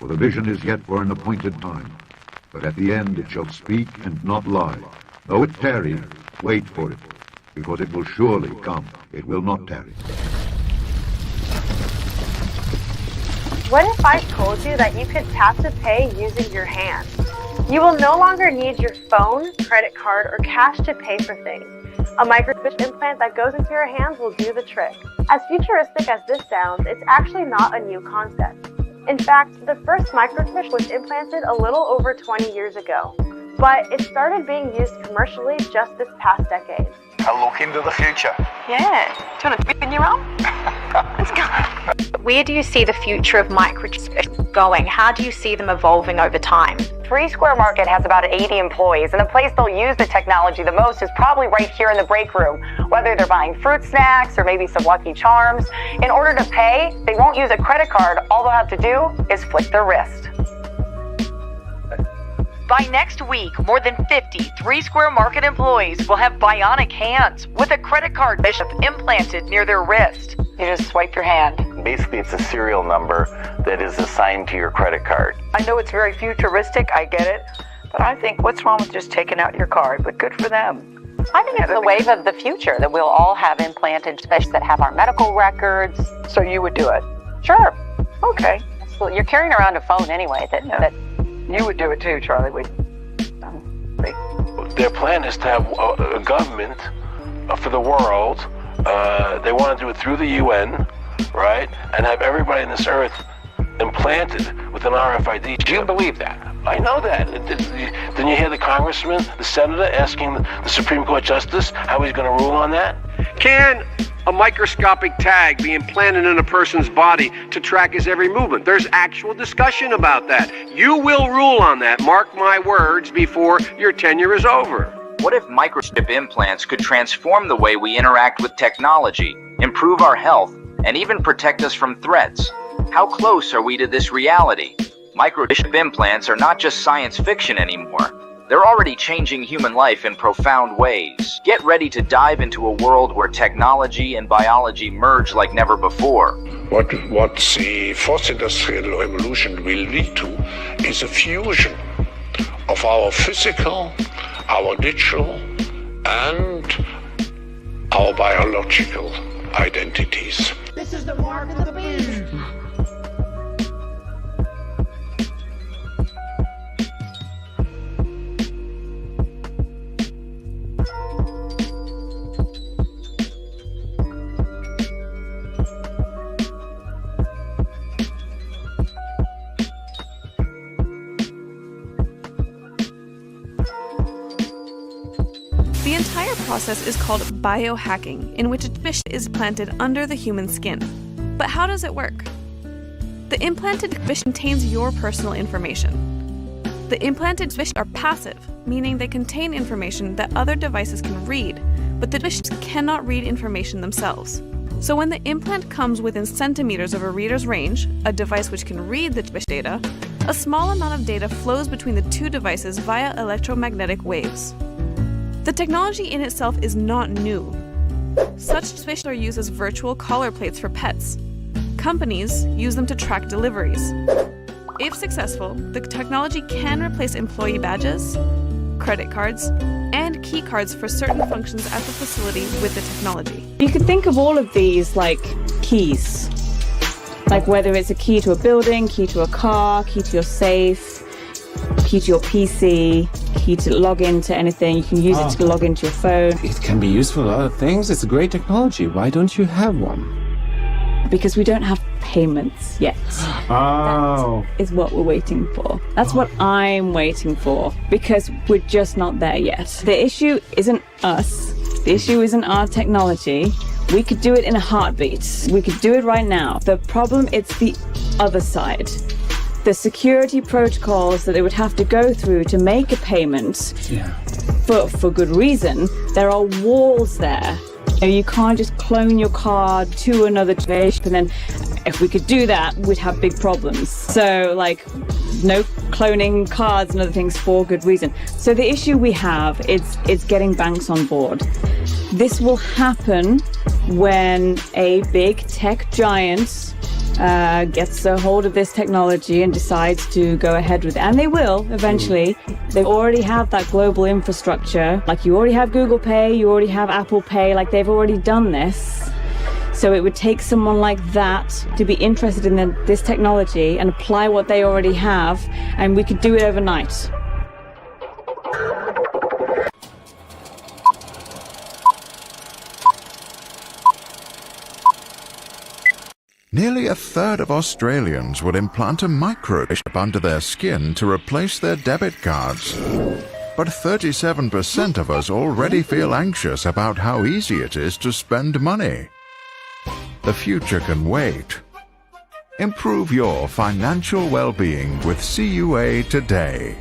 For the vision is yet for an appointed time. But at the end it shall speak and not lie. Though it tarry, wait for it, because it will surely come. It will not tarry. What if I told you that you could tap to pay using your hands? You will no longer need your phone, credit card, or cash to pay for things. A microchip implant that goes into your hands will do the trick. As futuristic as this sounds, it's actually not a new concept. In fact, the first microchip was implanted a little over 20 years ago, but it started being used commercially just this past decade. A look into the future. Yeah. Do you want to dip in your arm? Let's go. Where do you see the future of microchips going? How do you see them evolving over time? Three Square Market has about 80 employees, and the place they'll use the technology the most is probably right here in the break room. Whether they're buying fruit snacks or maybe some Lucky Charms, in order to pay, they won't use a credit card. All they'll have to do is flick their wrist. By next week, more than 50 Three Square Market employees will have bionic hands with a credit card chip implanted near their wrist. You just swipe your hand. Basically, it's a serial number that is assigned to your credit card. I know it's very futuristic, I get it, but I think what's wrong with just taking out your card? But good for them. I think it's the wave of the future that we'll all have implanted, especially that have our medical records. So you would do it? Sure. Okay. Absolutely. You're carrying around a phone anyway. That You would do it too, Charlie. Their plan is to have a government for the world. They want to do it through the UN, right? And have everybody on this earth implanted with an RFID chip. Do you believe that? I know that. Didn't you hear the congressman, the senator, asking the Supreme Court justice how he's going to rule on that? Can a microscopic tag be implanted in a person's body to track his every movement? There's actual discussion about that. You will rule on that, mark my words, before your tenure is over. What if microchip implants could transform the way we interact with technology, improve our health, and even protect us from threats? How close are we to this reality? Microchip implants are not just science fiction anymore. They're already changing human life in profound ways. Get ready to dive into a world where technology and biology merge like never before. What the fourth industrial revolution will lead to is a fusion of our physical, our digital, and our biological identities. This is the mark of the beast. The entire process is called biohacking, in which a chip is planted under the human skin. But how does it work? The implanted chip contains your personal information. The implanted chips are passive, meaning they contain information that other devices can read, but the chips cannot read information themselves. So when the implant comes within centimeters of a reader's range, a device which can read the chip data, a small amount of data flows between the two devices via electromagnetic waves. The technology in itself is not new. Such chips are used as virtual collar plates for pets. Companies use them to track deliveries. If successful, the technology can replace employee badges, credit cards, and key cards for certain functions at the facility with the technology. You could think of all of these like keys. Like whether it's a key to a building, key to a car, key to your safe, key to your PC, key to log into anything. You can use it to log into your phone. It can be used for a lot of things. It's a great technology. Why don't you have one? Because we don't have payments yet. Oh. That is what we're waiting for. That's what I'm waiting for, because we're just not there yet. The issue isn't us. The issue isn't our technology. We could do it in a heartbeat. We could do it right now. The problem, it's the other side. The security protocols that they would have to go through to make a payment for good reason. There are walls there. You can't just clone your card to another device, and then if we could do that, we'd have big problems. So like no cloning cards and other things for good reason. So the issue we have is getting banks on board. This will happen when a big tech giant gets a hold of this technology and decides to go ahead with it, and they will eventually. They already have that global infrastructure. Like, you already have Google Pay, you already have Apple Pay, like they've already done this. So it would take someone like that to be interested in this technology and apply what they already have, and we could do it overnight. Nearly a third of Australians would implant a microchip under their skin to replace their debit cards. But 37% of us already feel anxious about how easy it is to spend money. The future can wait. Improve your financial well-being with CUA today.